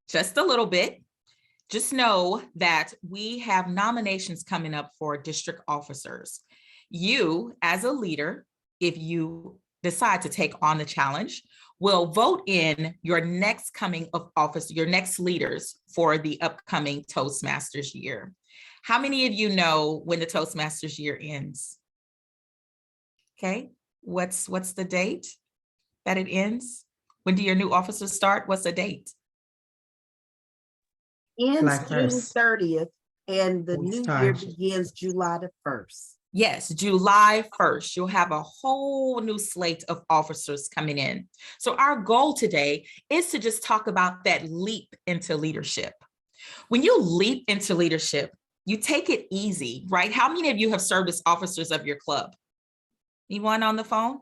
just a little bit. Just know that we have nominations coming up for district officers. You, as a leader, if you decide to take on the challenge, will vote in your next coming of office, your next leaders for the upcoming Toastmasters year. How many of you know when the Toastmasters year ends? Okay, what's the date that it ends? When do your new officers start? What's the date? Ends June 30th, and the new year begins July the 1st. Yes, July 1st, you'll have a whole new slate of officers coming in. So our goal today is to just talk about that leap into leadership. When you leap into leadership, you take it easy, right? How many of you have served as officers of your club? Anyone on the phone?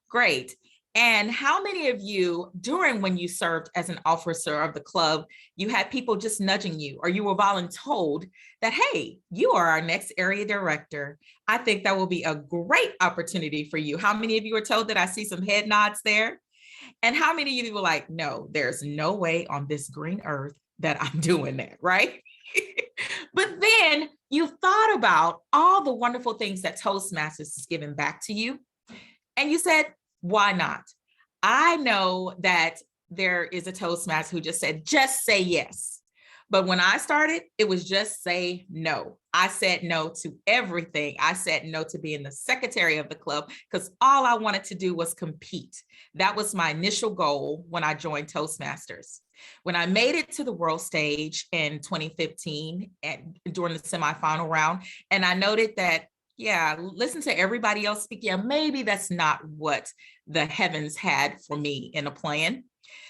Great. And how many of you, during when you served as an officer of the club, you had people just nudging you, or you were voluntold that, hey, you are our next area director. I think that will be a great opportunity for you. How many of you were told that? I see some head nods there. And how many of you were like, no, there's no way on this green earth that I'm doing that, right? But then you thought about all the wonderful things that Toastmasters has given back to you. And you said, why not? I know that there is a Toastmaster who just said, just say yes. But when I started, it was just say no. I said no to everything. I said no to being the secretary of the club because all I wanted to do was compete. That was my initial goal when I joined Toastmasters. When I made it to the world stage in 2015 and during the semifinal round, and I noted that, yeah, listen to everybody else speak. Yeah, maybe that's not what the heavens had for me in a plan.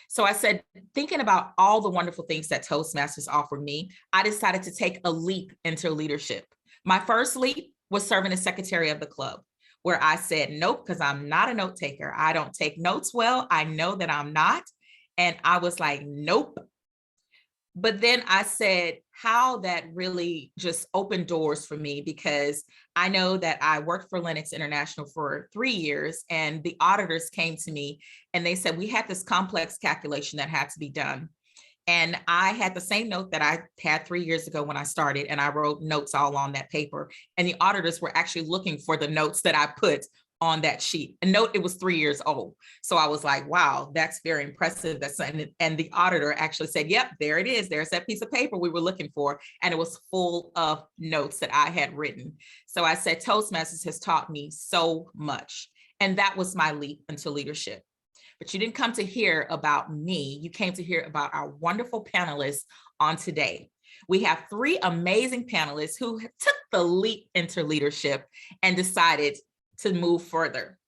So I said, thinking about all the wonderful things that Toastmasters offered me, I decided to take a leap into leadership. My first leap was serving as secretary of the club, where I said, nope, because I'm not a note taker. I don't take notes well. I know that I'm not. And I was like, nope. But then I said how that really just opened doors for me, because I know that I worked for Linux International for 3 years, and the auditors came to me and they said, we had this complex calculation that had to be done. And I had the same note that I had 3 years ago when I started, and I wrote notes all on that paper. And the auditors were actually looking for the notes that I put on that sheet. And note, it was 3 years old. So I was like, wow, that's very impressive. And the auditor actually said, yep, there it is. There's that piece of paper we were looking for. And it was full of notes that I had written. So I said, Toastmasters has taught me so much. And that was my leap into leadership. But you didn't come to hear about me. You came to hear about our wonderful panelists on today. We have 3 amazing panelists who took the leap into leadership and decided to move further.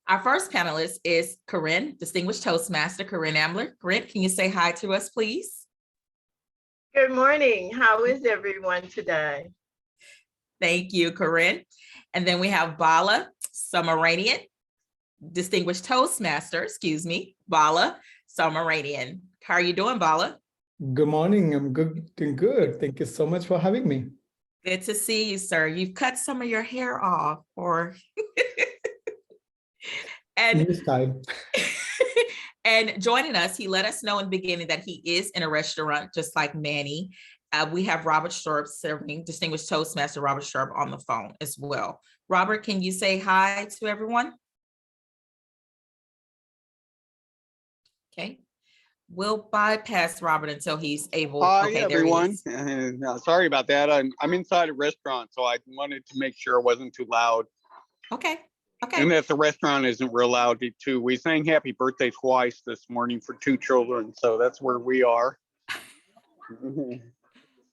Our first panelist is Corinne, Distinguished Toastmaster, Corinne Ambler. Corinne, can you say hi to us, please? Good morning. How is everyone today? Thank you, Corinne. And then we have Bala Sumaranian, Distinguished Toastmaster, Bala Sumaranian. How are you doing, Bala? Good morning. I'm good, doing good. Thank you so much for having me. Good to see you, sir. You've cut some of your hair off, or and and joining us, he let us know in the beginning that he is in a restaurant, just like Manny. We have Robert Sharp serving, Distinguished Toastmaster Robert Sharp, on the phone as well. Robert, can you say hi to everyone? Okay. We'll bypass Robert until he's able. Hi, okay, everyone. Sorry about that. I'm inside a restaurant, so I wanted to make sure it wasn't too loud. Okay. Okay. And that the restaurant isn't real loud too. We sang happy birthday twice this morning for 2 children, so that's where we are.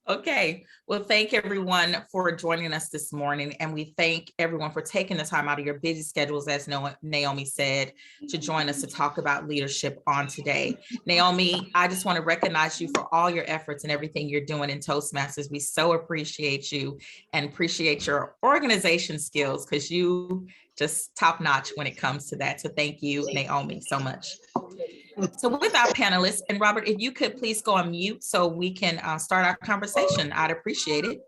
Okay, well, thank everyone for joining us this morning, and we thank everyone for taking the time out of your busy schedules, as Naomi said, to join us to talk about leadership on today. Naomi, I just want to recognize you for all your efforts and everything you're doing in Toastmasters. We so appreciate you and appreciate your organization skills, because you just top notch when it comes to that. So thank you, Naomi, so much. So with our panelists, and Robert, if you could please go on mute so we can start our conversation, I'd appreciate it.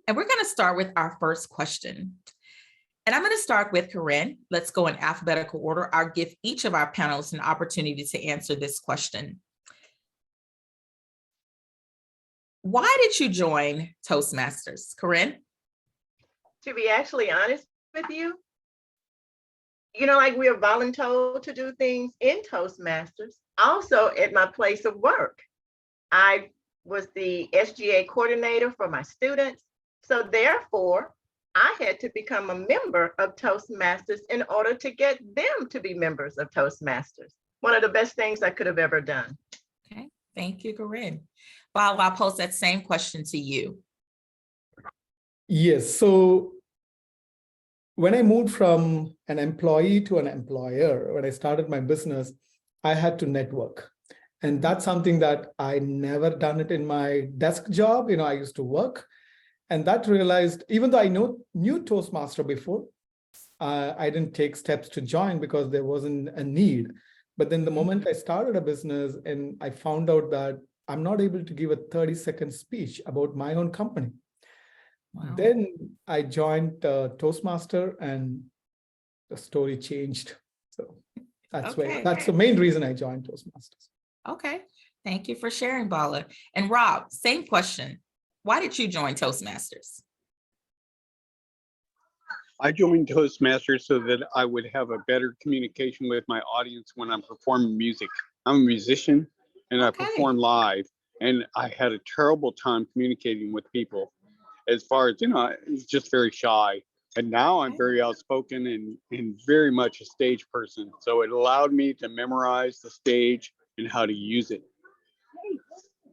And we're going to start with our first question. And I'm going to start with Corinne. Let's go in alphabetical order. I'll give each of our panelists an opportunity to answer this question. Why did you join Toastmasters? Corinne? To be actually honest with you, like we are voluntold to do things in Toastmasters. Also at my place of work, I was the SGA coordinator for my students. So therefore, I had to become a member of Toastmasters in order to get them to be members of Toastmasters. One of the best things I could have ever done. Okay, thank you, Corinne. Bob, I'll pose that same question to you. Yes. So when I moved from an employee to an employer, when I started my business, I had to network. And that's something that I never done it in my desk job. I used to work. And that realized, even though I knew Toastmaster before, I didn't take steps to join because there wasn't a need. But then the moment I started a business and I found out that I'm not able to give a 30-second speech about my own company. Wow. Then I joined Toastmaster and the story changed. So that's that's the main reason I joined Toastmasters. Okay, thank you for sharing, Bala. And Rob, same question. Why did you join Toastmasters? I joined Toastmasters so that I would have a better communication with my audience when I'm performing music. I'm a musician and I perform live, and I had a terrible time communicating with people. As far as, I was just very shy. And now I'm very outspoken and very much a stage person. So it allowed me to memorize the stage and how to use it.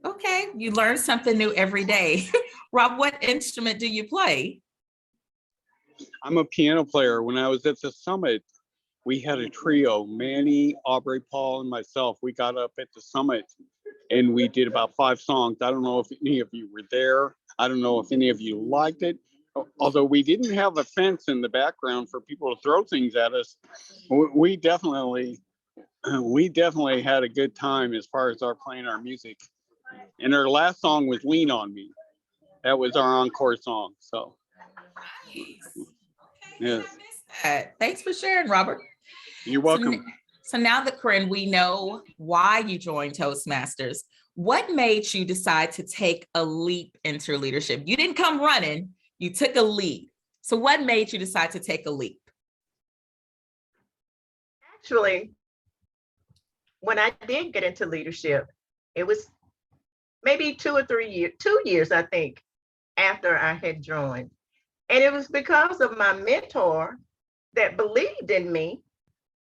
Okay, you learn something new every day. Rob, what instrument do you play? I'm a piano player. When I was at the summit, we had a trio, Manny, Aubrey, Paul, and myself. We got up at the summit and we did about 5 songs. I don't know if any of you were there. I don't know if any of you liked it. Although we didn't have a fence in the background for people to throw things at us, we definitely had a good time as far as our playing our music. And our last song was Lean on Me. That was our encore song. So, Nice. yes. I missed that. Thanks for sharing, Robert. You're welcome. So now that, Corinne, we know why you joined Toastmasters, what made you decide to take a leap into leadership? You didn't come running, you took a leap. So what made you decide to take a leap? Actually, when I did get into leadership, it was maybe 2 or 3 years, 2 years, I think, after I had joined. And it was because of my mentor that believed in me,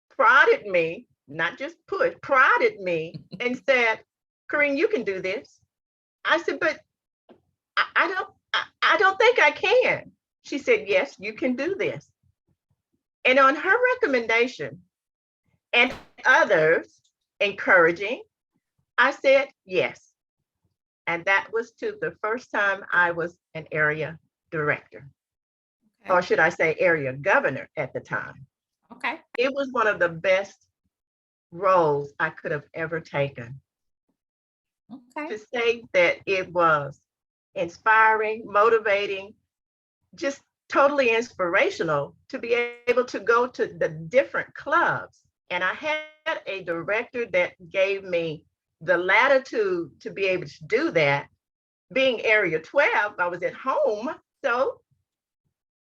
prodded me, not just prodded me and said, Corinne, you can do this. I said, but I don't think I can. She said, yes, you can do this. And on her recommendation and others encouraging, I said, yes. And that was to the first time I was an area director, or should I say area governor at the time. Okay. It was one of the best roles I could have ever taken. Okay. To say that it was inspiring, motivating, just totally inspirational to be able to go to the different clubs. And I had a director that gave me the latitude to be able to do that. Being area 12, I was at home. So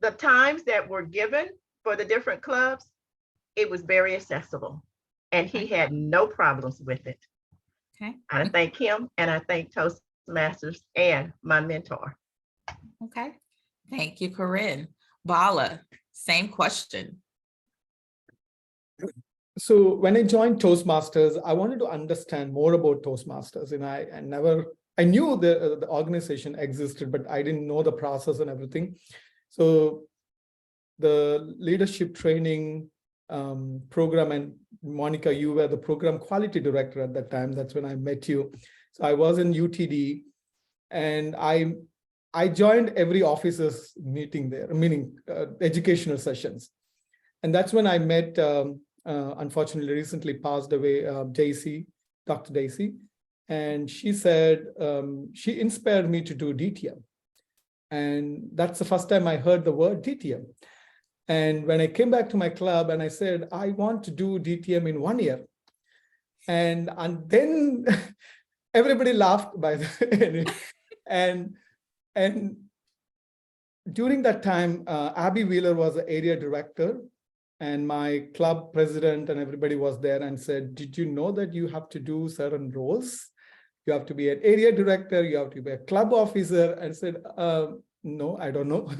the times that were given for the different clubs, it was very accessible. And he had no problems with it. Okay. I thank him and I thank Toastmasters and my mentor. Okay. Thank you, Corinne. Bala, same question. So when I joined Toastmasters, I wanted to understand more about Toastmasters. And I knew the organization existed, but I didn't know the process and everything. So the leadership training program, and Monica, you were the program quality director at that time. That's when I met you. So I was in UTD, and I joined every officers meeting there, meaning educational sessions. And that's when I met, unfortunately, recently passed away, Dr. Daisy. And she said, she inspired me to do DTM. And that's the first time I heard the word DTM. And when I came back to my club and I said, I want to do DTM in 1 year. And then everybody laughed by the and during that time, Abby Wheeler was the area director, and my club president and everybody was there and said, did you know that you have to do certain roles? You have to be an area director, you have to be a club officer. And I said, no, I don't know.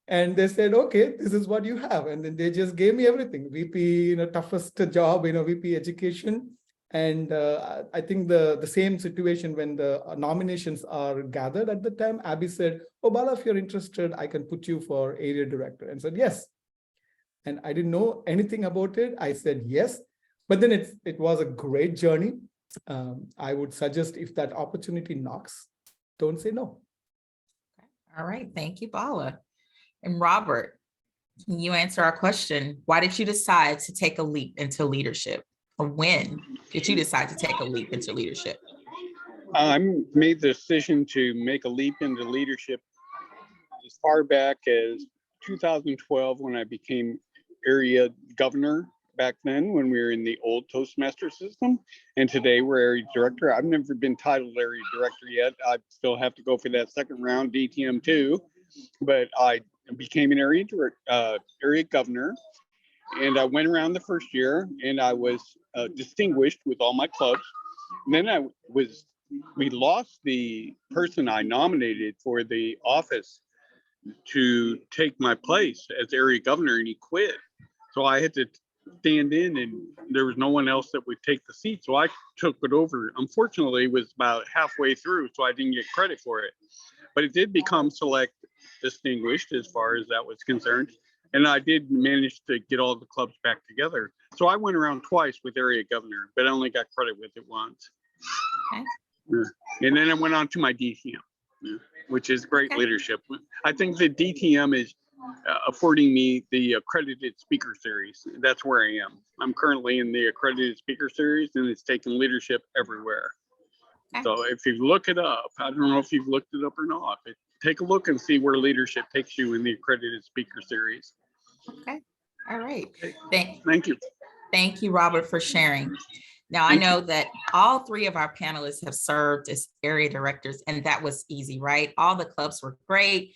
And they said, okay, this is what you have. And then they just gave me everything. VP, toughest job, VP education. And I think the same situation when the nominations are gathered at the time, Abby said, oh, Bala, if you're interested, I can put you for area director. And said, yes. And I didn't know anything about it. I said, yes. But then it was a great journey. I would suggest if that opportunity knocks, don't say no. All right. Thank you, Bala. And Robert, can you answer our question? Why did you decide to take a leap into leadership? Or when did you decide to take a leap into leadership? I made the decision to make a leap into leadership as far back as 2012 when I became area governor back then when we were in the old Toastmaster system. And today we're area director. I've never been titled area director yet. I still have to go for that second round, DTM 2. But I became an area governor. And I went around the first year and I was distinguished with all my clubs. And then we lost the person I nominated for the office to take my place as area governor, and he quit. So I had to stand in and there was no one else that would take the seat. So I took it over. Unfortunately, it was about halfway through, so I didn't get credit for it. But it did become select distinguished as far as that was concerned. And I did manage to get all the clubs back together. So I went around twice with area governor, but I only got credit with it once. Okay. Yeah. And then I went on to my DTM, which is great leadership. I think the DTM is affording me the accredited speaker series. That's where I am. I'm currently in the accredited speaker series, and it's taking leadership everywhere. Okay. So if you look it up, I don't know if you've looked it up or not, but take a look and see where leadership takes you in the accredited speaker series. Okay. All right. Thank you. Thank you, Robert, for sharing. Now, I know that all three of our panelists have served as area directors, and that was easy, right? All the clubs were great.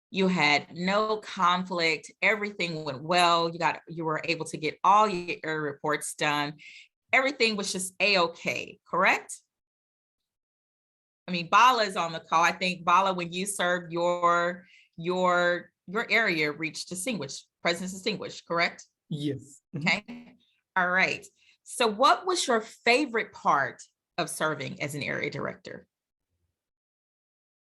You had no conflict. Everything went well. You were able to get all your area reports done. Everything was just a-okay, correct? I mean, Bala is on the call. I think Bala, when you served, your area reached distinguished, President's distinguished, correct? Yes. Okay. All right. So what was your favorite part of serving as an area director?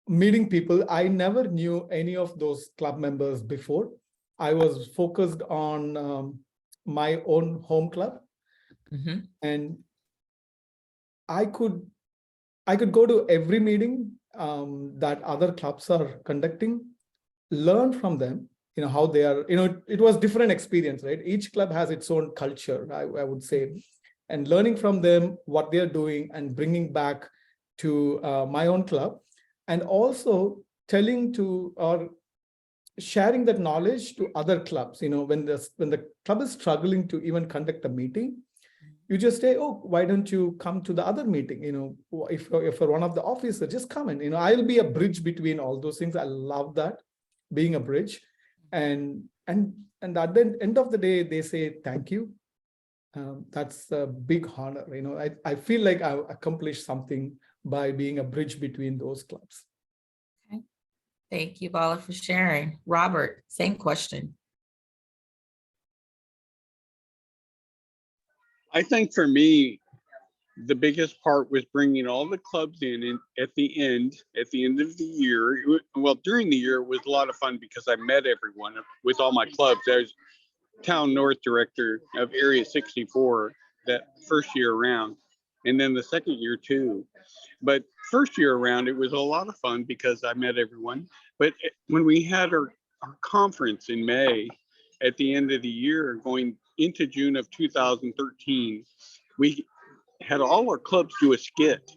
Meeting people. I never knew any of those club members before. I was focused on my own home club. Mm-hmm. And I could go to every meeting that other clubs are conducting, learn from them, how they are, it was different experience, right? Each club has its own culture, I would say, and learning from them what they're doing and bringing back to my own club, and also telling to or sharing that knowledge to other clubs. When the club is struggling to even conduct a meeting, you just say, oh, why don't you come to the other meeting? If you're one of the officers, just come in. I'll be a bridge between all those things. I love that, being a bridge. And at the end of the day, they say, thank you. That's a big honor. I feel like I accomplished something by being a bridge between those clubs. Okay. Thank you, Bala, for sharing. Robert, same question. I think for me, the biggest part was bringing all the clubs in at the end of the year. Well, during the year, it was a lot of fun because I met everyone with all my clubs. I was Town North Director of Area 64 that first year around, and then the second year too. But first year around, it was a lot of fun because I met everyone. But when we had our conference in May, at the end of the year, going into June of 2013, we had all our clubs do a skit,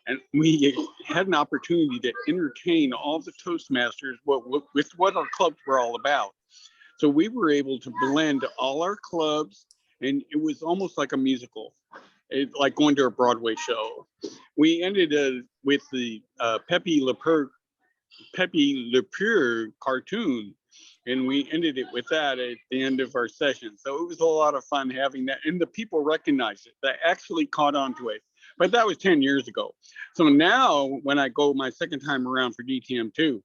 and we had an opportunity to entertain all the Toastmasters with what our clubs were all about. So we were able to blend all our clubs, and it was almost like a musical, like going to a Broadway show. We ended with the Pepe Le Pew cartoon, and we ended it with that at the end of our session. So it was a lot of fun having that, and the people recognized it. They actually caught on to it. But that was 10 years ago. So now when I go my second time around for DTM2,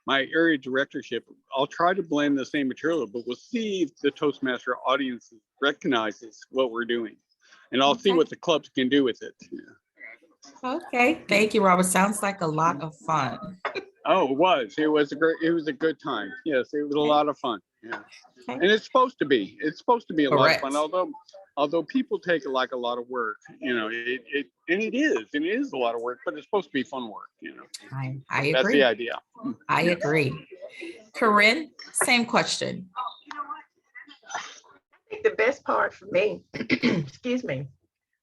my area directorship, I'll try to blend the same material, but we'll see if the Toastmaster audience recognizes what we're doing. And I'll see what the clubs can do with it. Yeah. Okay, thank you, Robert. Sounds like a lot of fun. Oh, it was a good time. Yes, it was a lot of fun. Yeah. Okay. And it's supposed to be a Correct. lot of fun, although people take it like a lot of work, it is a lot of work, but it's supposed to be fun work, I agree. That's the idea. I agree. Corinne, same question. I think the best part for me, excuse me,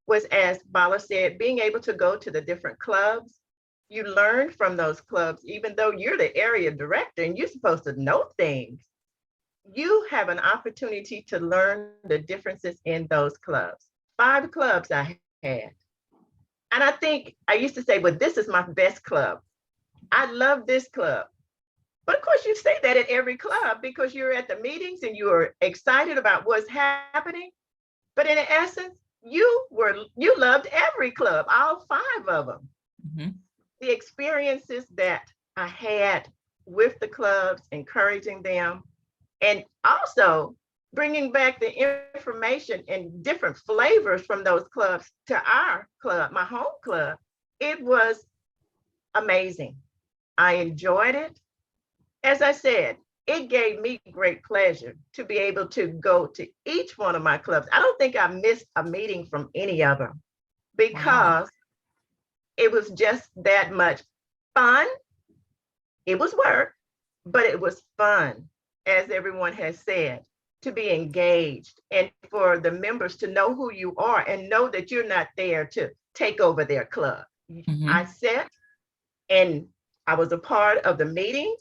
was, as Bala said, being able to go to the different clubs. You learn from those clubs, even though you're the area director and you're supposed to know things. You have an opportunity to learn the differences in those clubs. 5 clubs I had. And I think I used to say, well, this is my best club. I love this club. But of course, you say that at every club because you're at the meetings and you are excited about what's happening. But in essence, you loved every club, all 5 of them. Mm-hmm. The experiences that I had with the clubs, encouraging them, and also bringing back the information and different flavors from those clubs to our club, my home club, it was amazing. I enjoyed it. As I said, it gave me great pleasure to be able to go to each one of my clubs. I don't think I missed a meeting from any of them because it was just that much fun. It was work, but it was fun, as everyone has said, to be engaged and for the members to know who you are and know that you're not there to take over their club. Mm-hmm. I sat and I was a part of the meetings.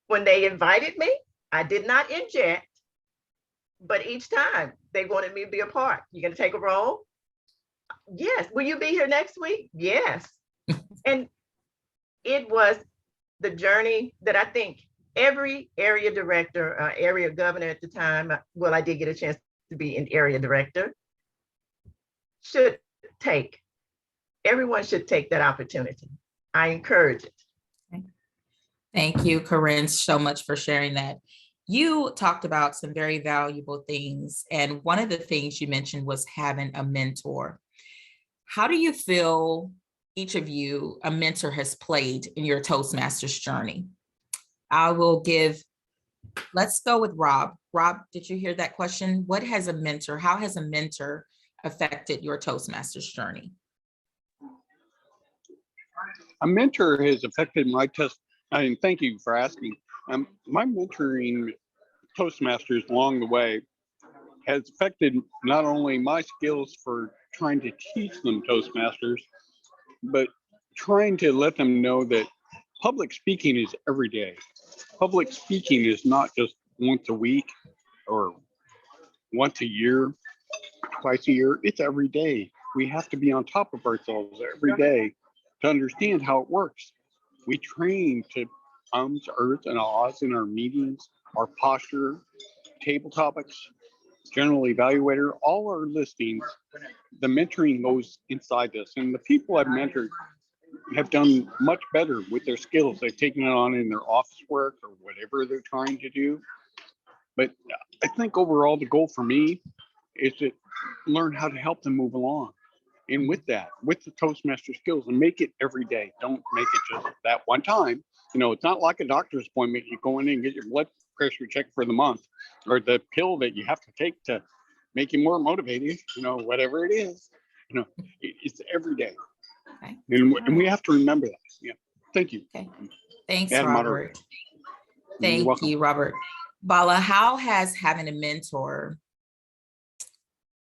When they invited me, I did not inject, but each time they wanted me to be a part. You gonna take a role? Yes. Will you be here next week? Yes. And it was the journey that I think every area director, area governor at the time, well, I did get a chance to be an area director, should take. Everyone should take that opportunity. I encourage it. Thank you, Corinne, so much for sharing that. You talked about some very valuable things, and one of the things you mentioned was having a mentor. How do you feel each of you, a mentor, has played in your Toastmasters journey? Let's go with Rob. Rob, did you hear that question? How has a mentor affected your Toastmasters journey? A mentor has affected my and thank you for asking. My mentoring Toastmasters along the way has affected not only my skills for trying to teach them Toastmasters, but trying to let them know that public speaking is every day. Public speaking is not just once a week or once a year, twice a year. It's every day. We have to be on top of ourselves every day to understand how it works. We train to ums, ers, and ahs in our meetings, our posture, table topics, general evaluator, all our listings. The mentoring goes inside this, and the people I've mentored have done much better with their skills. They've taken it on in their office work or whatever they're trying to do. But I think overall the goal for me is to learn how to help them move along. And with that, with the Toastmaster skills, and make it every day. Don't make it just that one time. It's not like a doctor's appointment. You go in and get your blood pressure checked for the month, or the pill that you have to take to make you more motivated, whatever it is. It's every day. Okay. And we have to remember that. Yeah. Thank you. Okay. Thanks, Robert. Robert. Thank you, Robert. Bala, how has having a mentor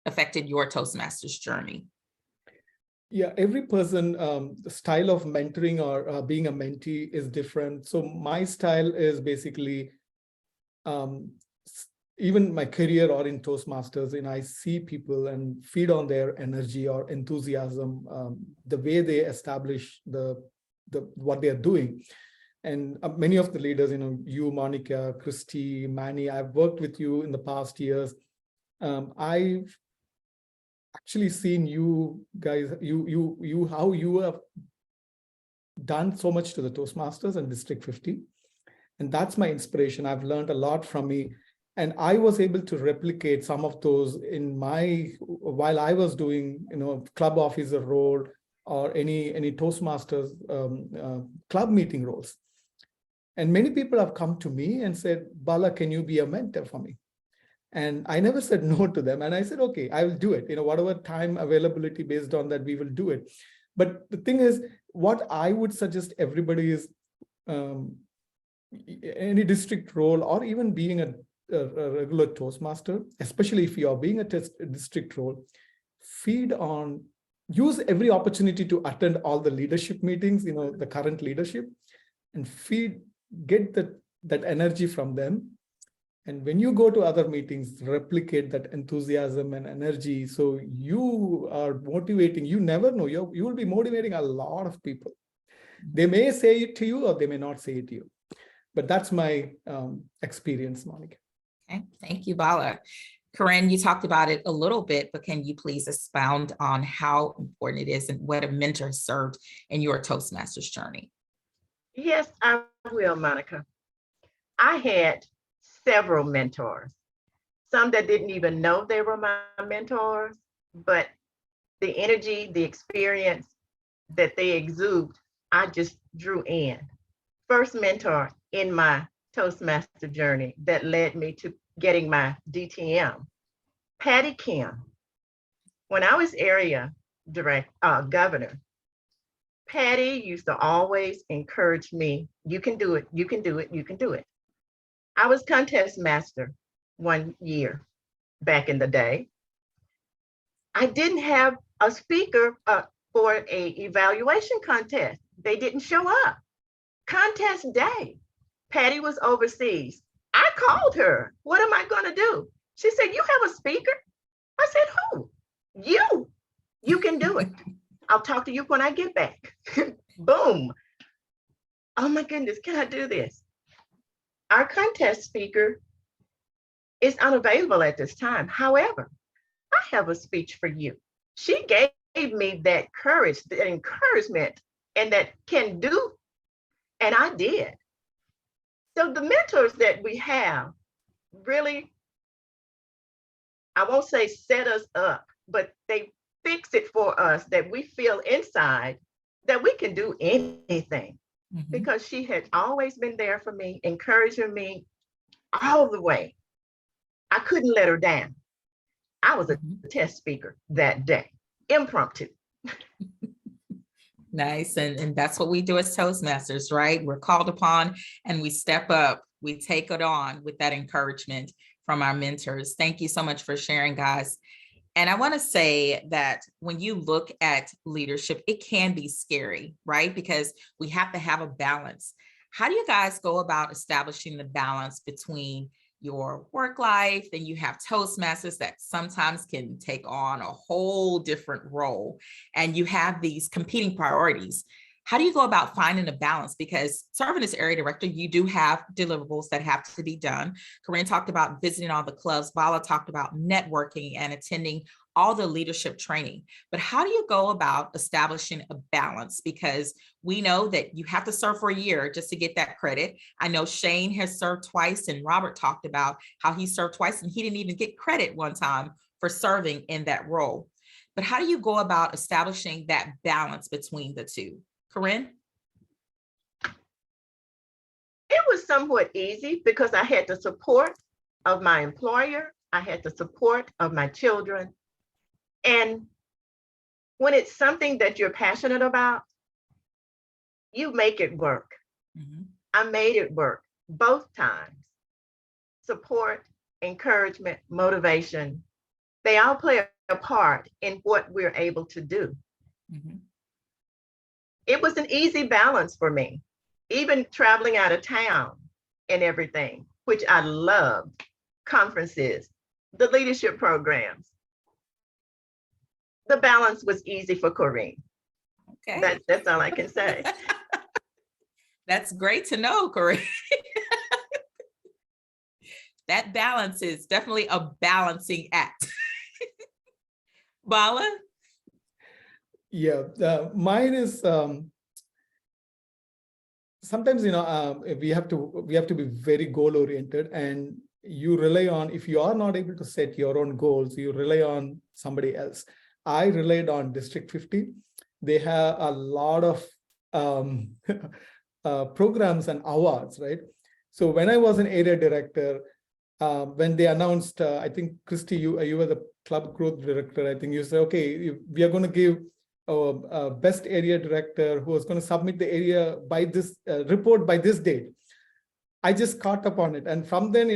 affected your Toastmasters journey? Yeah, every person, the style of mentoring or being a mentee is different. So my style is basically even my career or in Toastmasters, and I see people and feed on their energy or enthusiasm, the way they establish the what they are doing. And many of the leaders, you, Monica, Christy, Manny, I've worked with you in the past years. I've actually seen you guys, how you have done so much to the Toastmasters and District 50. And that's my inspiration. I've learned a lot from me. And I was able to replicate some of those in while I was doing, club officer role or any Toastmasters club meeting roles. And many people have come to me and said, Bala, can you be a mentor for me? And I never said no to them. And I said, okay, I will do it. Whatever time availability based on that, we will do it. But the thing is, what I would suggest everybody is any district role or even being a regular Toastmaster, especially if you are being a district role, use every opportunity to attend all the leadership meetings, the current leadership, and get that energy from them. And when you go to other meetings, replicate that enthusiasm and energy. So you are motivating, you never know, you will be motivating a lot of people. They may say it to you or they may not say it to you. But that's my experience, Monica. Okay, thank you, Bala. Corinne, you talked about it a little bit, but can you please expound on how important it is and what a mentor served in your Toastmasters journey? Yes, I will, Monica. I had several mentors, some that didn't even know they were my mentors, but the energy, the experience that they exude, I just drew in. First mentor in my Toastmaster journey that led me to getting my DTM, Patty Kim. When I was area governor, Patty used to always encourage me, you can do it, you can do it, you can do it. I was contest master one year back in the day. I didn't have a speaker for an evaluation contest. They didn't show up. Contest day, Patty was overseas. I called her. What am I going to do? She said, you have a speaker? I said, who? You. You can do it. I'll talk to you when I get back. Boom. Oh my goodness, can I do this? Our contest speaker is unavailable at this time. However, I have a speech for you. She gave me that courage, that encouragement, and that can do. And I did. So the mentors that we have really, I won't say set us up, but they fix it for us that we feel inside that we can do anything. Mm-hmm. Because she had always been there for me, encouraging me all the way. I couldn't let her down. I was a test speaker that day, impromptu. Nice. And that's what we do as Toastmasters, right? We're called upon and we step up, we take it on with that encouragement from our mentors. Thank you so much for sharing, guys. And I want to say that when you look at leadership, it can be scary, right? Because we have to have a balance. How do you guys go about establishing the balance between your work life? Then you have Toastmasters that sometimes can take on a whole different role, and you have these competing priorities. How do you go about finding a balance? Because serving as area director, you do have deliverables that have to be done. Corinne talked about visiting all the clubs. Bala talked about networking and attending all the leadership training. But how do you go about establishing a balance? Because we know that you have to serve for a year just to get that credit. I know Shane has served twice, and Robert talked about how he served twice and he didn't even get credit one time for serving in that role. But how do you go about establishing that balance between the two? Corinne? It was somewhat easy because I had the support of my employer. I had the support of my children. And when it's something that you're passionate about, you make it work. Mm-hmm. I made it work both times. Support, encouragement, motivation, they all play a part in what we're able to do. Mm-hmm. It was an easy balance for me, even traveling out of town and everything, which I loved. conferences, the leadership programs. The balance was easy for Corinne. Okay. That's all I can say. That's great to know, Corinne. That balance is definitely a balancing act. Bala? Yeah, mine is sometimes, we have to be very goal oriented, and you rely on, if you are not able to set your own goals, you rely on somebody else. I relied on District 50. They have a lot of programs and awards, right? So when I was an area director, when they announced, I think, Christy, you were the club growth director. I think you said, okay, we are going to give a best area director who is going to submit the area by this report by this date. I just caught up on it. And from then,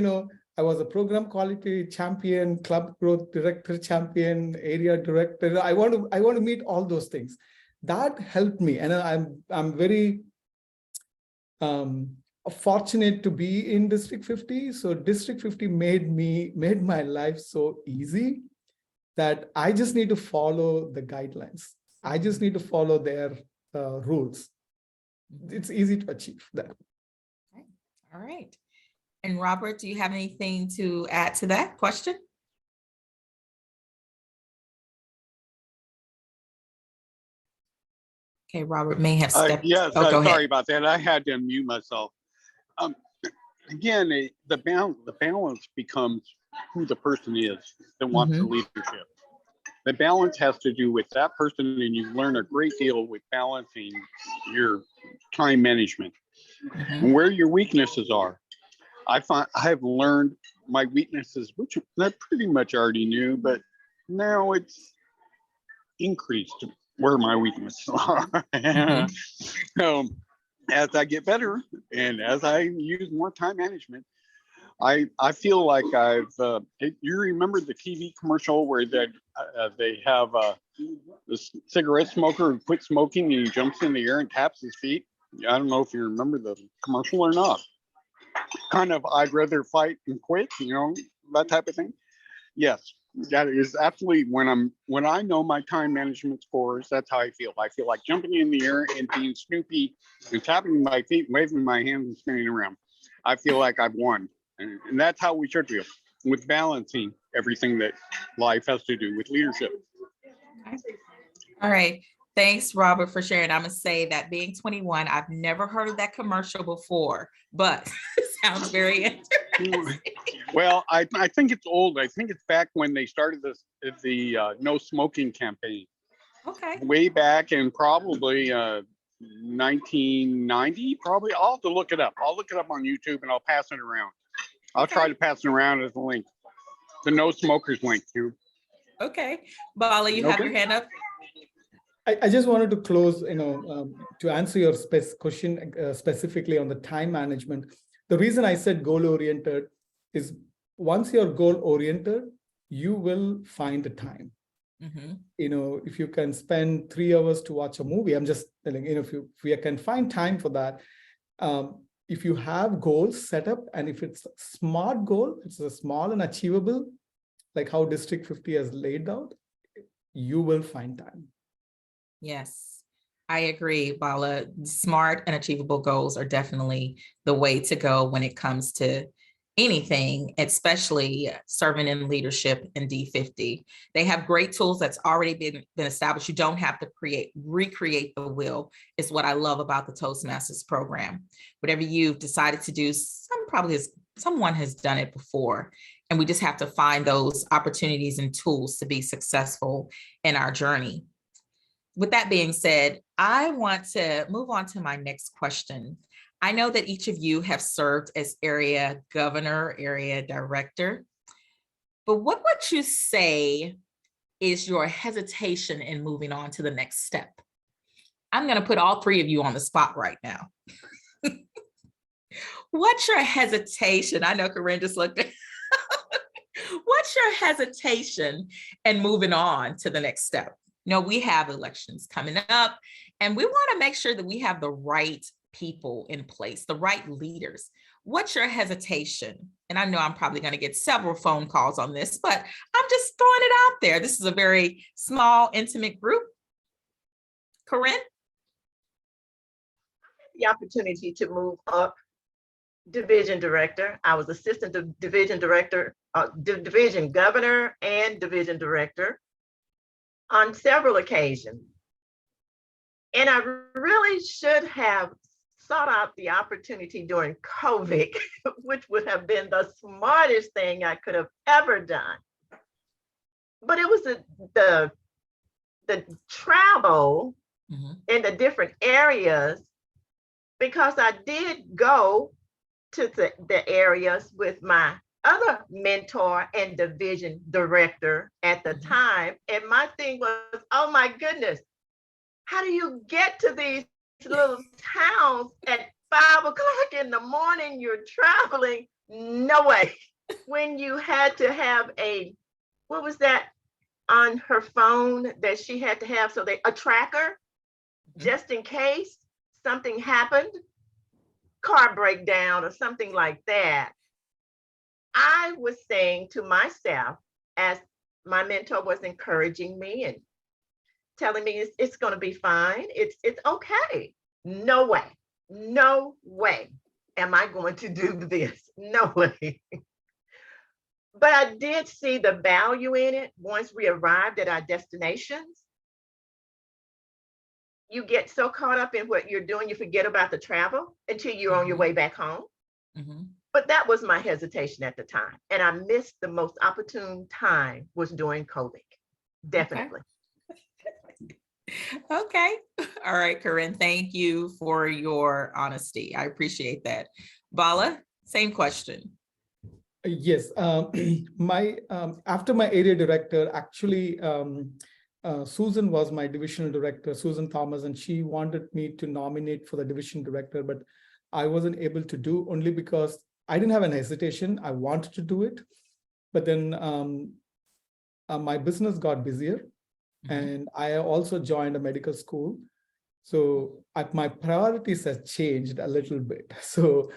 I was a program quality champion, club growth director champion, area director. I want to meet all those things. That helped me. And I'm very fortunate to be in District 50. So District 50 made my life so easy that I just need to follow the guidelines. I just need to follow their rules. It's easy to achieve that. Okay. All right. And Robert, do you have anything to add to that question? Okay, Robert may have stepped. Yes, go sorry ahead. about that. I had to unmute myself. Again, the balance becomes who the person is that wants the leadership. The balance has to do with that person, and you learn a great deal with balancing your time management and where your weaknesses are. I have learned my weaknesses, which I pretty much already knew, but now it's increased where my weaknesses are. So as I get better and as I use more time management, I feel like you remember the TV commercial where they have this cigarette smoker who quit smoking and he jumps in the air and taps his feet. I don't know if you remember the commercial or not. Kind of, I'd rather fight and quit, that type of thing. Yes, that is absolutely when I know my time management scores, that's how I feel. I feel like jumping in the air and being Snoopy and tapping my feet, waving my hands and spinning around. I feel like I've won. And that's how we should feel with balancing everything that life has to do with leadership. All right. Thanks, Robert, for sharing. I'm going to say that being 21, I've never heard of that commercial before, but it sounds very interesting. Well, I think it's old. I think it's back when they started the no smoking campaign. Okay. Way back in probably 1990, probably. I'll have to look it up. I'll look it up on YouTube and I'll pass it around. I'll try to pass it around as a link. The no smokers link, too. Okay. Bala, you have your hand up. I just wanted to close, to answer your question specifically on the time management. The reason I said goal-oriented is once you're goal-oriented, you will find the time. If you can spend 3 hours to watch a movie, I'm just telling, if you can find time for that, if you have goals set up, and if it's a smart goal, it's a small and achievable, like how District 50 has laid out, you will find time. Yes, I agree, Bala. Smart and achievable goals are definitely the way to go when it comes to anything, especially serving in leadership in D50. They have great tools that's already been established. You don't have to recreate the wheel, is what I love about the Toastmasters program. Whatever you've decided to do, someone has done it before. And we just have to find those opportunities and tools to be successful in our journey. With that being said, I want to move on to my next question. I know that each of you have served as area governor, area director, but what would you say is your hesitation in moving on to the next step? I'm going to put all three of you on the spot right now. What's your hesitation? I know Corinne just looked at. What's your hesitation in moving on to the next step? We have elections coming up, and we want to make sure that we have the right people in place, the right leaders. What's your hesitation? And I know I'm probably going to get several phone calls on this, but I'm just throwing it out there. This is a very small, intimate group. Corinne? The opportunity to move up division director. I was assistant division director, division governor, and division director on several occasions. And I really should have sought out the opportunity during COVID, which would have been the smartest thing I could have ever done. But it was the travel in the different areas, because I did go to the areas with my other mentor and division director at the time. And my thing was, oh my goodness, how do you get to these little towns at 5 o'clock in the morning? You're traveling. No way. When you had to have what was that on her phone that she had to have? So a tracker, just in case something happened, car breakdown or something like that. I was saying to myself, as my mentor was encouraging me and telling me it's going to be fine, it's okay. No way am I going to do this. No way. But I did see the value in it once we arrived at our destinations. You get so caught up in what you're doing, you forget about the travel until you're on your way back home. But that was my hesitation at the time. And I missed the most opportune time was during COVID. Definitely. Okay. All right, Corinne, thank you for your honesty. I appreciate that. Bala, same question. Yes, after my area director, actually, Susan was my divisional director, Susan Thomas, and she wanted me to nominate for the division director, but I wasn't able to do, only because I didn't have an hesitation. I wanted to do it, but then my business got busier, and I also joined a medical school. So my priorities have changed a little bit. So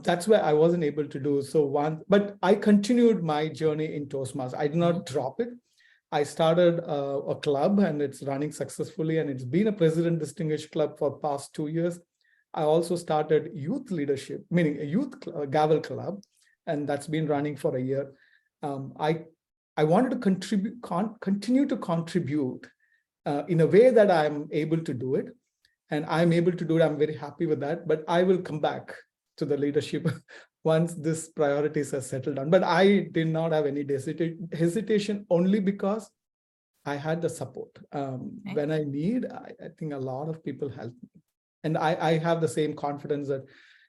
that's why I wasn't able to do but I continued my journey in Toastmasters. I did not drop it. I started a club, and it's running successfully, and it's been a President Distinguished Club for past 2 years. I also started youth leadership, meaning a youth gavel club, and that's been running for a year. I wanted to continue to contribute in a way that I'm able to do it, and I'm able to do it. I'm very happy with that, but I will come back to the leadership once this priorities are settled down. But I did not have any hesitation, only because I had the support. When I need, I think a lot of people help me. And I have the same confidence that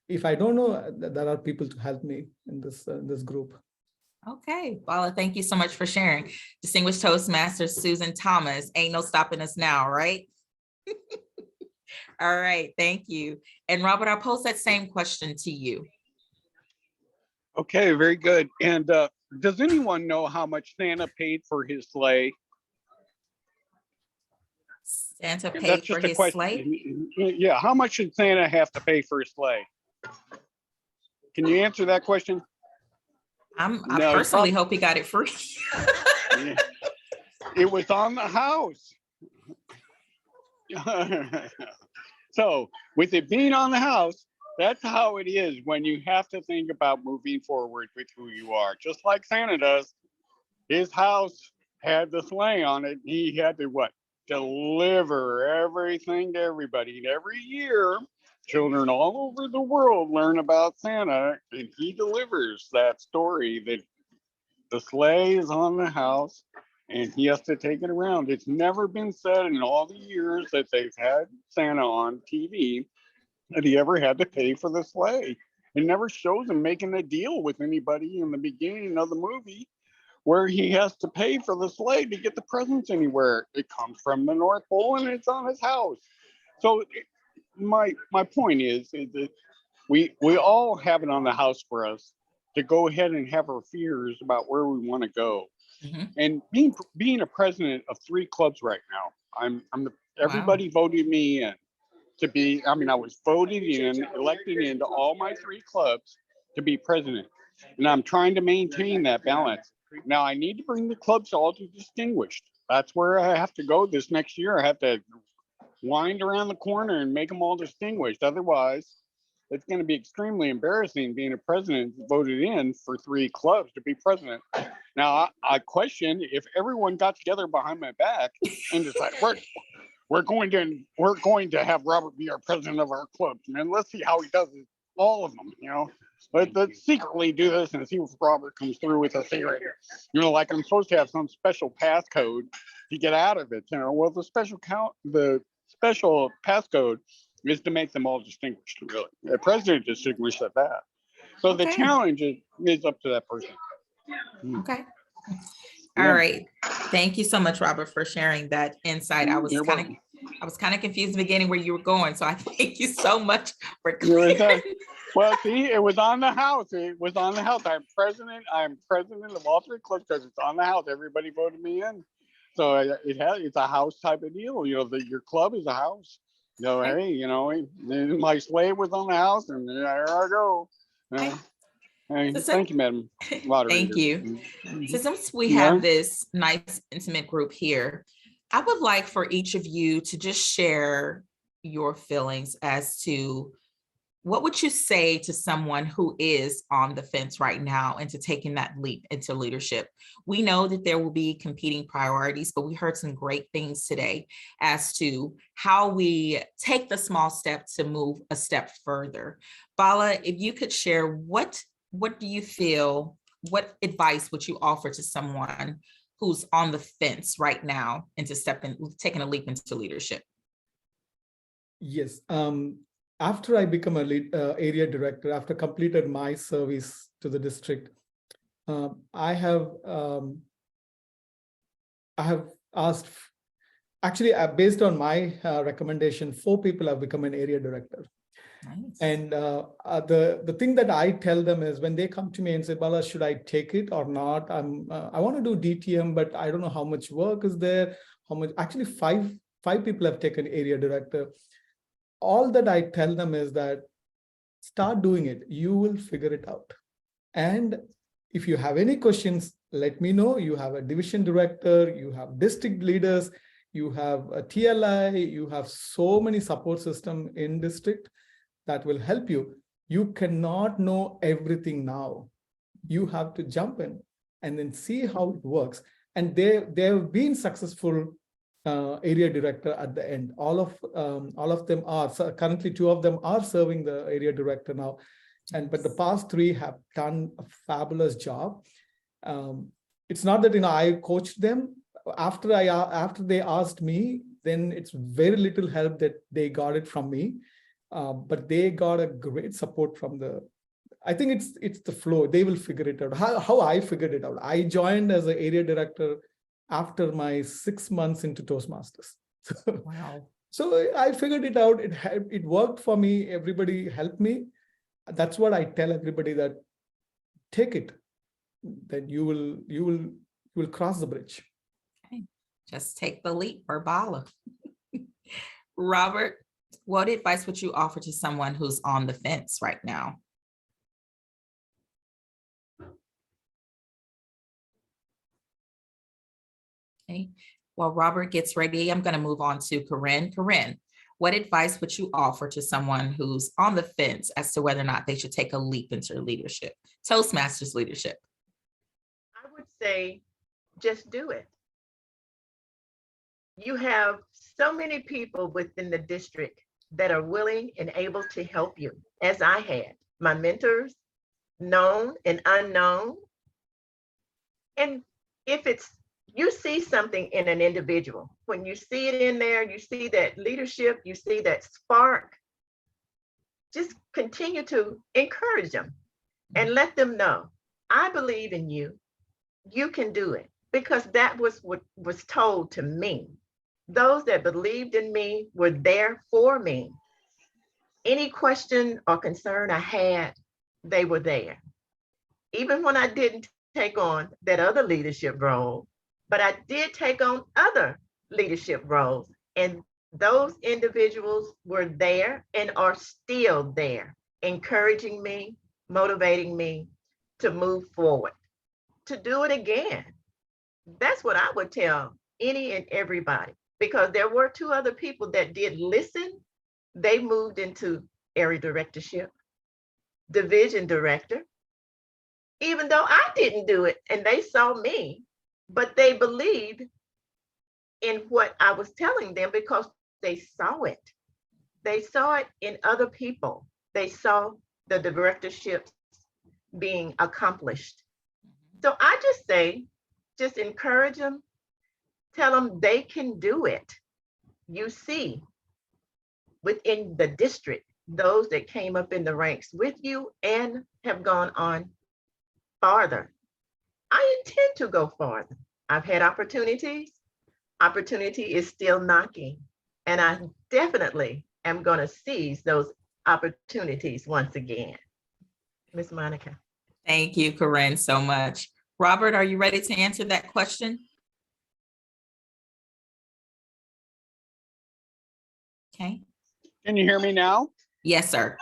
if I don't know, there are people to help me in this group. Okay, Bala, thank you so much for sharing. Distinguished Toastmaster Susan Thomas, ain't no stopping us now, right? All right, thank you. And Robert, I'll pose that same question to you. Okay, very good. And does anyone know how much Santa paid for his sleigh? Santa paid for his sleigh? Yeah, how much should Santa have to pay for his sleigh? Can you answer that question? I personally hope he got it free. Yeah. It was on the house. So with it being on the house, that's how it is when you have to think about moving forward with who you are. Just like Santa does, his house had the sleigh on it. He had to deliver everything to everybody. And every year, children all over the world learn about Santa, and he delivers that story that the sleigh is on the house and he has to take it around. It's never been said in all the years that they've had Santa on TV that he ever had to pay for the sleigh. It never shows him making a deal with anybody in the beginning of the movie where he has to pay for the sleigh to get the presents anywhere. It comes from the North Pole and it's on his house. So my point is that we all have it on the house for us to go ahead and have our fears about where we want to go. And being a president of 3 clubs right now, everybody voted me in. to be, I mean, I was voted in, elected into all my 3 clubs to be president. And I'm trying to maintain that balance. Now I need to bring the clubs all to distinguished. That's where I have to go this next year. I have to wind around the corner and make them all distinguished. Otherwise, it's going to be extremely embarrassing being a president voted in for 3 clubs to be president. Now, I question if everyone got together behind my back and decided we're going to have Robert be our president of our clubs, man. Let's see how he does it, all of them, you know. Let's secretly do this and see if Robert comes through with a secret. You know, like I'm supposed to have some special passcode to get out of it. You know, well, the special passcode is to make them all distinguished, really. The president distinguished at that. So the challenge is up to that person. Okay. All right. Thank you so much, Robert, for sharing that insight. I was kind of confused in the beginning where you were going. So I thank you so much for clearing. Well, see, it was on the house. It was on the house. I'm president of all 3 clubs because it's on the house. Everybody voted me in. So it's a house type of deal. You know, your club is a house. So, hey, you know, my slave was on the house, and there I go. Thank you, Madam Moderator. Thank you. So since we have this nice, intimate group here, I would like for each of you to just share your feelings as to what would you say to someone who is on the fence right now into taking that leap into leadership? We know that there will be competing priorities, but we heard some great things today as to how we take the small step to move a step further. Bala, if you could share, what do you feel, what advice would you offer to someone who's on the fence right now into taking a leap into leadership? Yes. After I become a area director, after completed my service to the district, I have asked, actually, based on my recommendation, 4 people have become an area director. Nice. And the thing that I tell them is when they come to me and say, Bala, should I take it or not? I want to do DTM, but I don't know how much work is there. How much? Actually, five people have taken area director. All that I tell them is that start doing it. You will figure it out. And if you have any questions, let me know. You have a division director, you have district leaders, you have a TLI, you have so many support systems in district that will help you. You cannot know everything now. You have to jump in and then see how it works. And they have been successful area director at the end. All of them are, so currently 2 of them are serving the area director now. But the past 3 have done a fabulous job. It's not that, I coached them. After they asked me, then it's very little help that they got it from me. But they got a great support from I think it's the flow. They will figure it out. How I figured it out. I joined as an area director after my 6 months into Toastmasters. Wow. So I figured it out. It worked for me. Everybody helped me. That's what I tell everybody, that take it. Then you will cross the bridge. Okay. Just take the leap for Bala. Robert, what advice would you offer to someone who's on the fence right now? Okay. While Robert gets ready, I'm going to move on to Corinne. Corinne, what advice would you offer to someone who's on the fence as to whether or not they should take a leap into leadership, Toastmasters leadership? I would say, just do it. You have so many people within the district that are willing and able to help you, as I had. My mentors, known and unknown. And if you see something in an individual, when you see it in there, you see that leadership, you see that spark, just continue to encourage them and let them know, I believe in you, you can do it. Because that was what was told to me. Those that believed in me were there for me. Any question or concern I had, they were there. Even when I didn't take on that other leadership role, but I did take on other leadership roles, and Those individuals were there and are still there, encouraging me, motivating me to move forward, to do it again. That's what I would tell any and everybody, because there were two other people that did listen. They moved into area directorship, division director, even though I didn't do it and they saw me, but they believed in what I was telling them because they saw it. They saw it in other people. They saw the directorships being accomplished. So I just say, just encourage them, tell them they can do it. You see, within the district, those that came up in the ranks with you and have gone on farther. I intend to go farther. I've had opportunities. Opportunity is still knocking, and I definitely am going to seize those opportunities once again. Ms. Monica. Thank you, Corinne, so much. Robert, are you ready to answer that question? Okay. Can you hear me now? Yes, sir.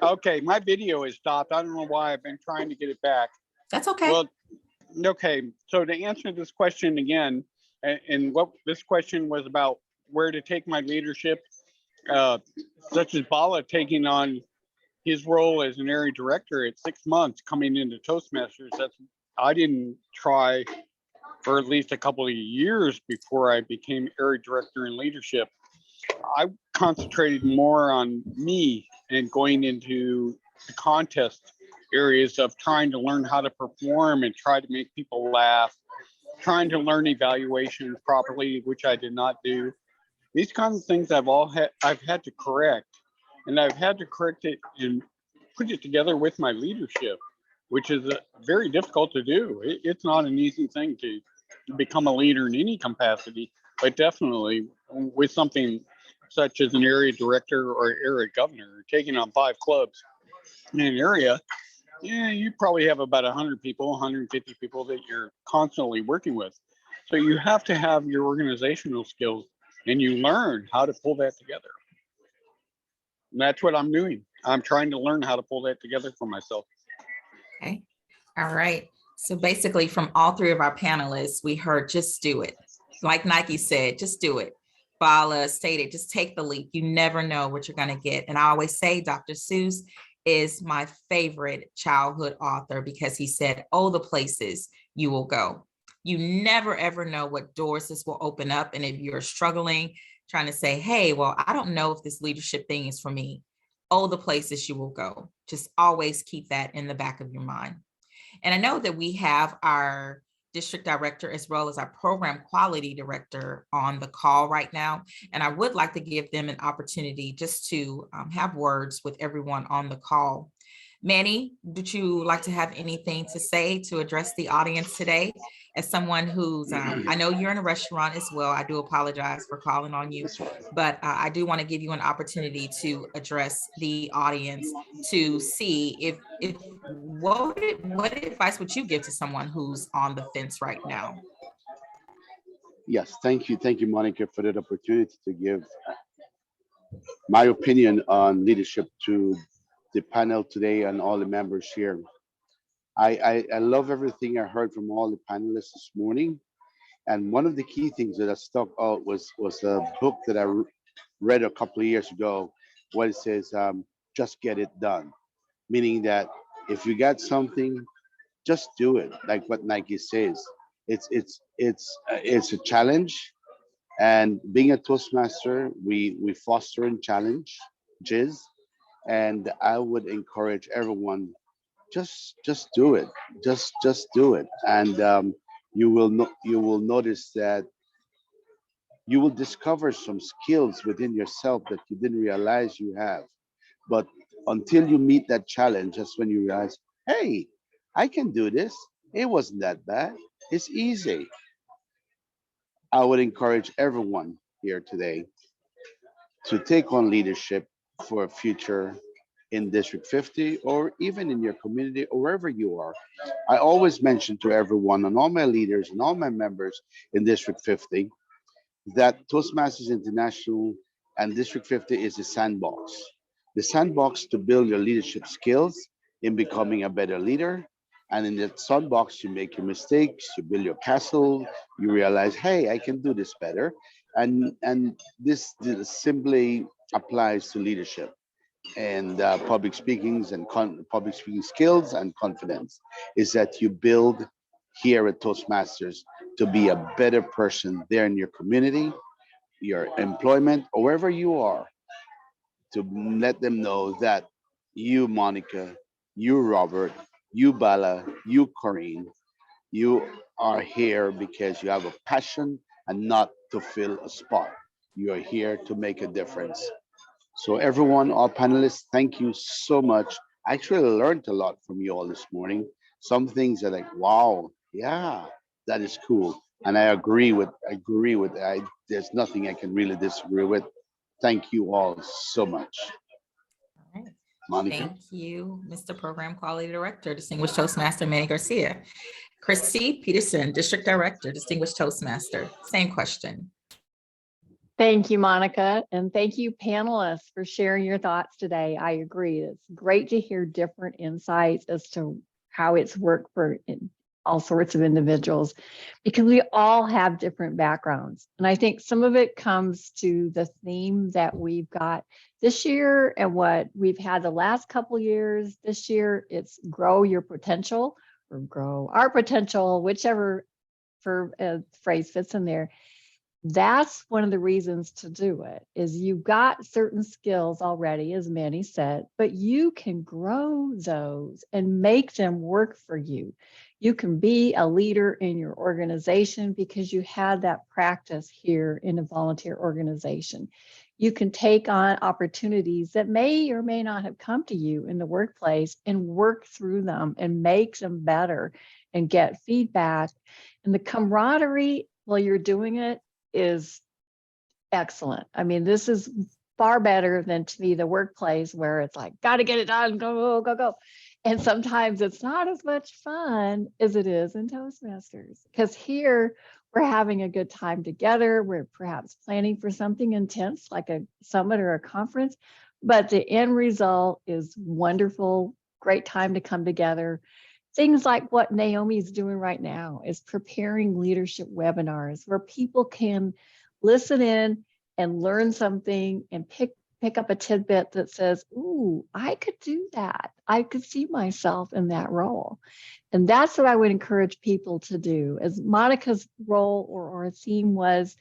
Okay, my video is stopped. I don't know why. I've been trying to get it back. That's okay. Well, okay. So to answer this question again, and what this question was about where to take my leadership, such as Bala taking on his role as an area director at 6 months coming into Toastmasters. I didn't try for at least a couple of years before I became area director in leadership. I concentrated more on me and going into the contest areas of trying to learn how to perform and try to make people laugh, trying to learn evaluation properly, which I did not do. These kinds of things I've had to correct, and I've had to correct it and put it together with my leadership, which is very difficult to do. It's not an easy thing to become a leader in any capacity, but definitely with something such as an area director or area governor, taking on 5 clubs in an area, yeah, you probably have about 100 people, 150 people that you're constantly working with. So you have to have your organizational skills, and you learn how to pull that together. And that's what I'm doing. I'm trying to learn how to pull that together for myself. Okay. All right. So basically from all 3 of our panelists, we heard just do it. Like Nike said, just do it. Bala stated, just take the leap. You never know what you're going to get. And I always say Dr. Seuss is my favorite childhood author because he said, oh, the places you will go. You never, ever know what doors this will open up. And if you're struggling, trying to say, hey, well, I don't know if this leadership thing is for me. Oh, the places you will go. Just always keep that in the back of your mind. And I know that we have our district director as well as our program quality director on the call right now. And I would like to give them an opportunity just to have words with everyone on the call. Manny, would you like to have anything to say to address the audience today? As someone who's, I know you're in a restaurant as well. I do apologize for calling on you, but I do want to give you an opportunity to address the audience to see if what advice would you give to someone who's on the fence right now? Yes, thank you, Monica, for that opportunity to give my opinion on leadership to the panel today and all the members here. I love everything I heard from all the panelists this morning. And one of the key things that I stuck out was a book that I read a couple of years ago, where it says, just get it done. Meaning that if you got something, just do it. Like what Nike says, it's a challenge. And being a Toastmaster, we foster and challenges. And I would encourage everyone, just do it. Just do it. And you will notice that you will discover some skills within yourself that you didn't realize you have. But until you meet that challenge, that's when you realize, hey, I can do this. It wasn't that bad. It's easy. I would encourage everyone here today to take on leadership for a future in District 50 or even in your community or wherever you are. I always mention to everyone and all my leaders and all my members in District 50 that Toastmasters International And District 50 is the sandbox. The sandbox to build your leadership skills in becoming a better leader. And in that sandbox, you make your mistakes, you build your castle, you realize, hey, I can do this better. And this simply applies to leadership and public speakings and public speaking skills and confidence, is that you build here at Toastmasters to be a better person there in your community, your employment, or wherever you are, to let them know that you, Monica, you, Robert, you, Bala, you, Corinne, you are here because you have a passion and not to fill a spot. You are here to make a difference. So everyone, all panelists, thank you so much. I actually learned a lot from you all this morning. Some things are like, wow, yeah, that is cool. And I agree with, there's nothing I can really disagree with. Thank you all so much. All right. Monica? Thank you, Mr. Program Quality Director, Distinguished Toastmaster Manny Garcia. Christy Peterson, District Director, Distinguished Toastmaster. Same question. Thank you, Monica, and thank you, panelists, for sharing your thoughts today. I agree. It's great to hear different insights as to how it's worked for all sorts of individuals, because we all have different backgrounds. And I think some of it comes to the theme that we've got this year and what we've had the last couple of years. This year, it's grow your potential or grow our potential, whichever phrase fits in there. That's one of the reasons to do it, is you've got certain skills already, as Manny said, but you can grow those and make them work for you. You can be a leader in your organization because you had that practice here in a volunteer organization. You can take on opportunities that may or may not have come to you in the workplace and work through them and make them better and get feedback. And the camaraderie while you're doing it is excellent. I mean, this is far better than, to me, the workplace where it's like, got to get it done, go, go, go. And sometimes it's not as much fun as it is in Toastmasters, because here we're having a good time together. We're perhaps planning for something intense like a summit or a conference, but the end result is wonderful, great time to come together. Things like what Naomi's doing right now is preparing leadership webinars where people can listen in and learn something and pick up a tidbit that says, ooh, I could do that. I could see myself in that role. And that's what I would encourage people to do. As Monica's role or theme was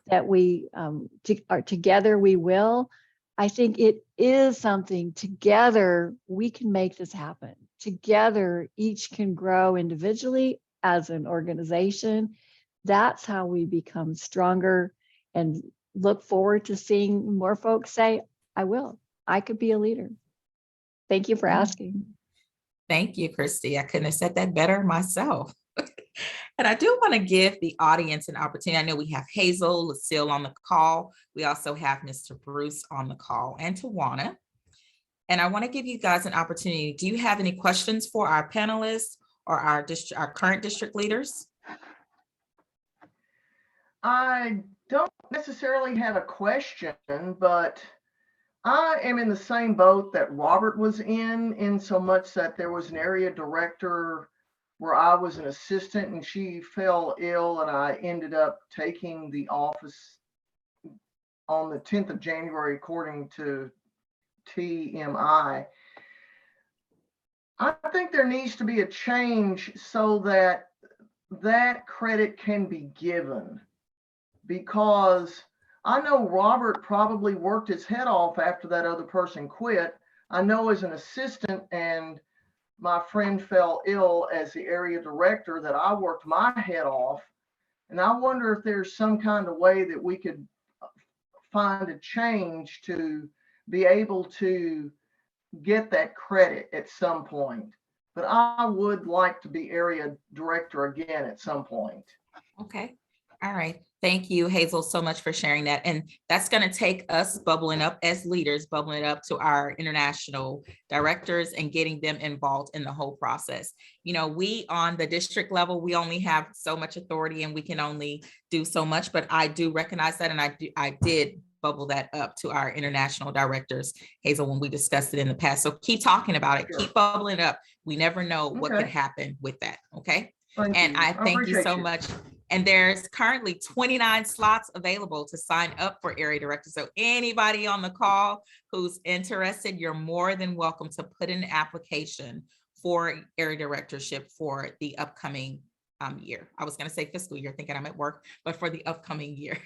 that we are together we will. I think it is something together we can make this happen. Together, each can grow individually as an organization. That's how we become stronger, and look forward to seeing more folks say, I could be a leader. Thank you for asking. Thank you, Christy. I couldn't have said that better myself. And I do want to give the audience an opportunity. I know we have Hazel, Lucille on the call. We also have Mr. Bruce on the call, and Tawana. And I want to give you guys an opportunity. Do you have any questions for our panelists or our current district leaders? I don't necessarily have a question, but I am in the same boat that Robert was in so much that there was an area director where I was an assistant and she fell ill, and I ended up taking the office on the 10th of January, according to TMI. I think there needs to be a change so that that credit can be given, because I know Robert probably worked his head off after that other person quit. I know as an assistant and my friend fell ill as the area director that I worked my head off. And I wonder if there's some kind of way that we could find a change to be able to get that credit at some point. But I would like to be area director again at some point. Okay. All right. Thank you, Hazel, so much for sharing that. And that's going to take us bubbling up as leaders, bubbling up to our international directors and getting them involved in the whole process. You know, we on the district level, we only have so much authority and we can only do so much, but I do recognize that. And I did bubble that up to our international directors, Hazel, when we discussed it in the past. So keep talking about it, Sure. keep bubbling up. We never know what Okay. could happen with that. Okay. Thank And you. I thank you appreciate so much. And there's currently 29 slots available to sign up for area director. So anybody on the call who's interested, you're more than welcome to put in an application for area directorship for the upcoming year. I was going to say fiscal year, thinking I'm at work, but for the upcoming year.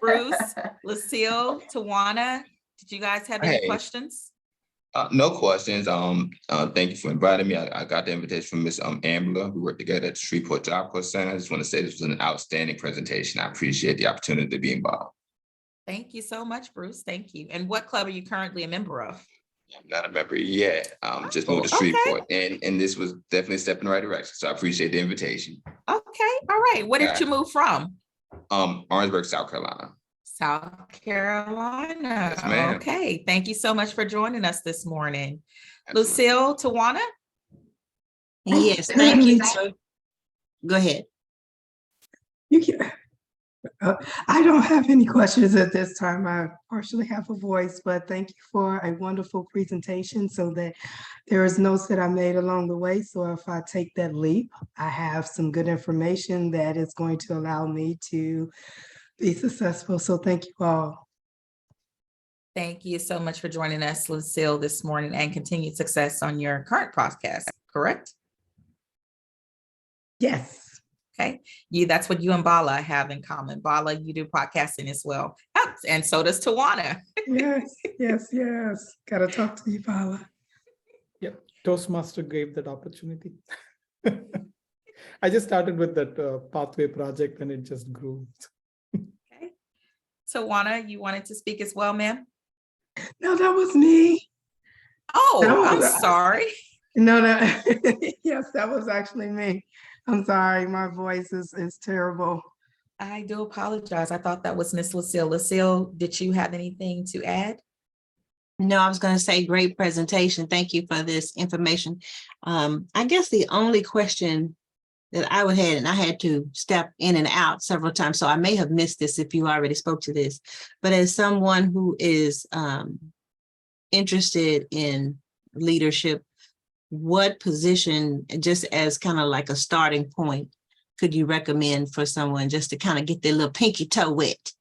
Bruce, Lucille, Tawana, did you guys have any questions? No questions. Thank you for inviting me. I got the invitation from Miss Ambler. We worked together at the Shreveport Job Corps Center. I just want to say this was an outstanding presentation. I appreciate the opportunity to be involved. Thank you so much, Bruce. Thank you. And what club are you currently a member of? I'm not a member yet. Just moved to Shreveport, and this was definitely a step in the right direction. So I appreciate the invitation. Okay, all right. Where did you move from? Orangeburg, South Carolina. South Carolina. Yes, ma'am. Okay, thank you so much for joining us this morning. Absolutely. Lucille, Tawana? Yes, thank you. Go ahead. You can. I don't have any questions at this time. I partially have a voice, but thank you for a wonderful presentation so that there is notes that I made along the way. So if I take that leap, I have some good information that is going to allow me to be successful. So thank you all. Thank you so much for joining us, Lucille, this morning, and continued success on your current podcast, correct? Yes. Okay, that's what you and Bala have in common. Bala, you do podcasting as well. Oh, and so does Tawana. Yes. Gotta talk to you, Bala. Yep, Toastmaster gave that opportunity. I just started with that pathway project and it just grew. Okay, Tawana, you wanted to speak as well, ma'am? No, that was me. Oh, I'm sorry. No, yes, that was actually me. I'm sorry, my voice is terrible. I do apologize. I thought that was Miss Lucille. Lucille, did you have anything to add? No, I was going to say great presentation. Thank you for this information. I guess the only question that I would have, and I had to step in and out several times, so I may have missed this if you already spoke to this, but as someone who is interested in leadership, what position, just as kind of like a starting point, could you recommend for someone just to kind of get their little pinky toe wet?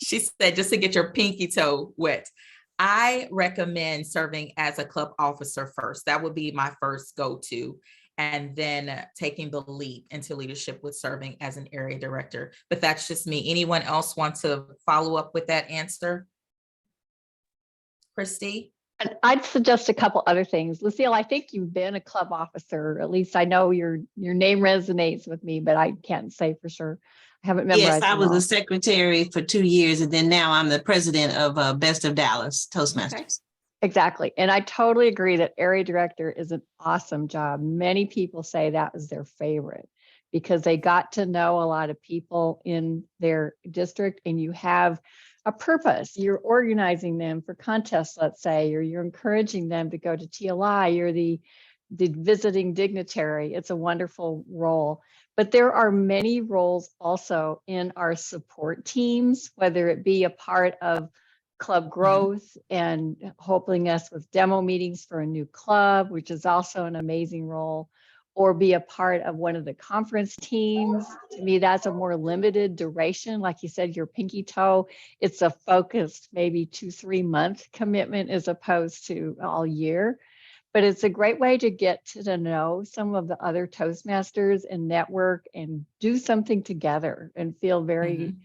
She said just to get your pinky toe wet. I recommend serving as a club officer first. That would be my first go-to. And then taking the leap into leadership with serving as an area director. But that's just me. Anyone else want to follow up with that answer? Christy? I'd suggest a couple other things. Lucille, I think you've been a club officer. At least I know your name resonates with me, but I can't say for sure. I haven't memorized. Yes, I was a secretary for 2 years, and then now I'm the president of Best of Dallas Toastmasters. Okay. Exactly. And I totally agree that area director is an awesome job. Many people say that was their favorite because they got to know a lot of people in their district, and you have a purpose. You're organizing them for contests, let's say, or you're encouraging them to go to TLI. You're the visiting dignitary. It's a wonderful role. But there are many roles also in our support teams, whether it be a part of club growth and helping us with demo meetings for a new club, which is also an amazing role, or be a part of one of the conference teams. To me, that's a more limited duration. Like you said, your pinky toe, it's a focused, maybe 2-3 month commitment as opposed to all year. But it's a great way to get to know some of the other Toastmasters and network and do something together and feel very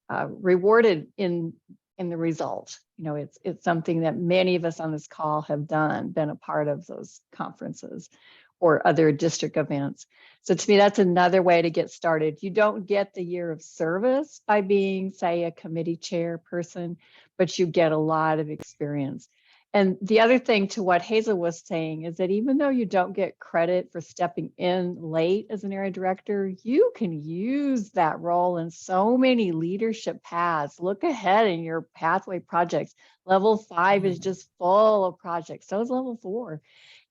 rewarded in the result. You know, it's something that many of us on this call have been a part of those conferences or other district events. So to me, that's another way to get started. You don't get the year of service by being, say, a committee chairperson, but you get a lot of experience. And the other thing to what Hazel was saying is that even though you don't get credit for stepping in late as an area director, you can use that role in so many leadership paths. Look ahead in your pathway projects. Level 5 is just full of projects. So is level 4.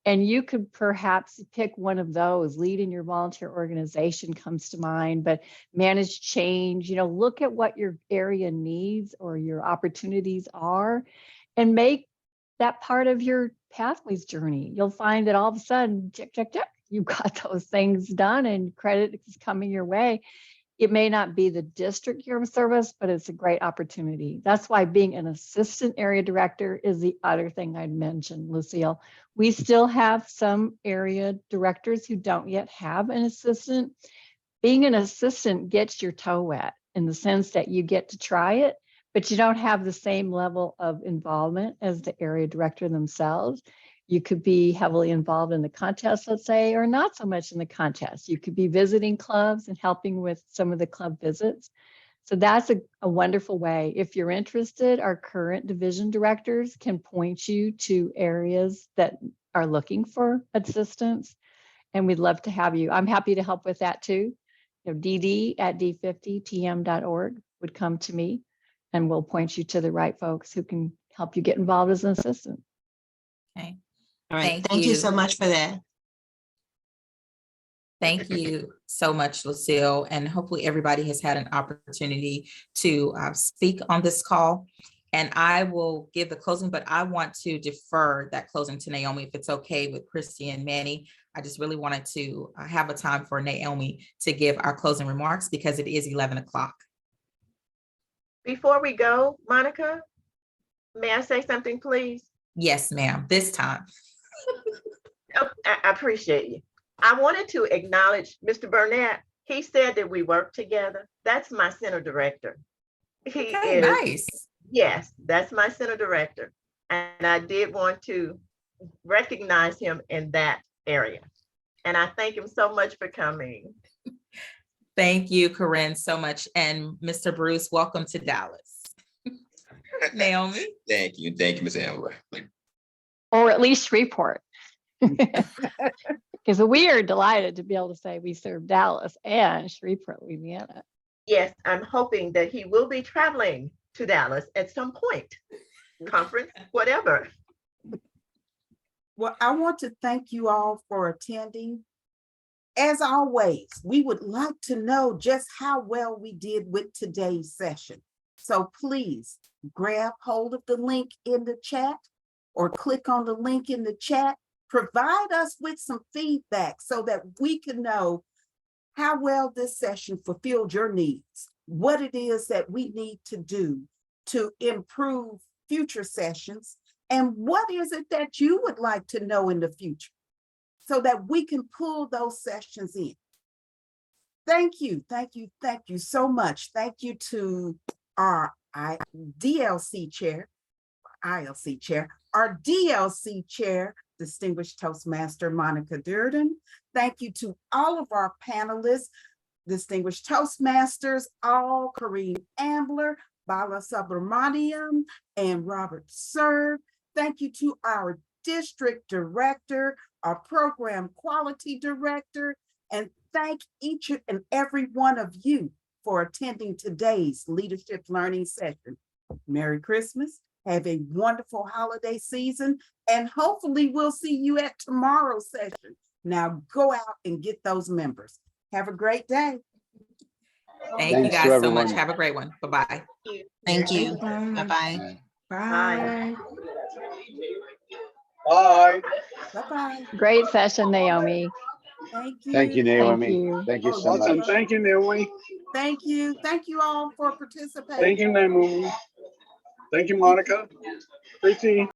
And you could perhaps pick one of those. Lead in your volunteer organization comes to mind, but manage change, look at what your area needs or your opportunities are and make that part of your pathways journey. You'll find that all of a sudden, check, check, check, you've got those things done and credit is coming your way. It may not be the district you're of service, but it's a great opportunity. That's why being an assistant area director is the other thing I'd mentioned, Lucille. We still have some area directors who don't yet have an assistant. Being an assistant gets your toe wet in the sense that you get to try it, but you don't have the same level of involvement as the area director themselves. You could be heavily involved in the contest, let's say, or not so much in the contest. You could be visiting clubs and helping with some of the club visits. So that's a wonderful way. If you're interested, our current division directors can point you to areas that are looking for assistance, and we'd love to have you. I'm happy to help with that too. dd@d50tm.org would come to me, and we'll point you to the right folks who can help you get involved as an assistant. Okay. All right, thank you so much for that. Thank you so much, Lucille. And hopefully everybody has had an opportunity to speak on this call. And I will give the closing, but I want to defer that closing to Naomi, if it's okay with Christy and Manny. I just really wanted to have a time for Naomi to give our closing remarks because it is 11 o'clock. Before we go, Monica, may I say something, please? Yes, ma'am, this time. Oh, I appreciate you. I wanted to acknowledge Mr. Burnett. He said that we work together. That's my center director. He Okay, is, nice. yes, that's my center director. And I did want to recognize him in that area. And I thank him so much for coming. Thank you, Corinne, so much. And Mr. Bruce, welcome to Dallas. Naomi. Thank you, Ms. Ambler. Or at least Shreveport. Because we are delighted to be able to say we serve Dallas and Shreveport, Louisiana. Yes, I'm hoping that he will be traveling to Dallas at some point, conference, whatever. Well, I want to thank you all for attending. As always, we would like to know just how well we did with today's session. So please grab hold of the link in the chat or click on the link in the chat. Provide us with some feedback so that we can know how well this session fulfilled your needs, what it is that we need to do to improve future sessions, and what is it that you would like to know in the future so that we can pull those sessions in. Thank you so much. Thank you to our ILC chair, our DLC chair, Distinguished Toastmaster Monica Dirden. Thank you to all of our panelists, Distinguished Toastmasters, all Kareem Ambler, Bala Subramaniam, and Robert Serve. Thank you to our district director, our program quality director, and thank each and every one of you for attending today's leadership learning session. Merry Christmas. Have a wonderful holiday season, and hopefully we'll see you at tomorrow's session. Now go out and get those members. Have a great day. Thank you guys so much. Have a great one. Bye-bye. Thank you. Bye-bye. Bye. Bye. Bye-bye. Great session, Naomi. Thank you. Thank you, Naomi. Thank you. Thank you so Awesome. much. Thank you, Naomi. Thank you. Thank you all for participating. Thank you, Naomi. Thank you, Monica. Tracy.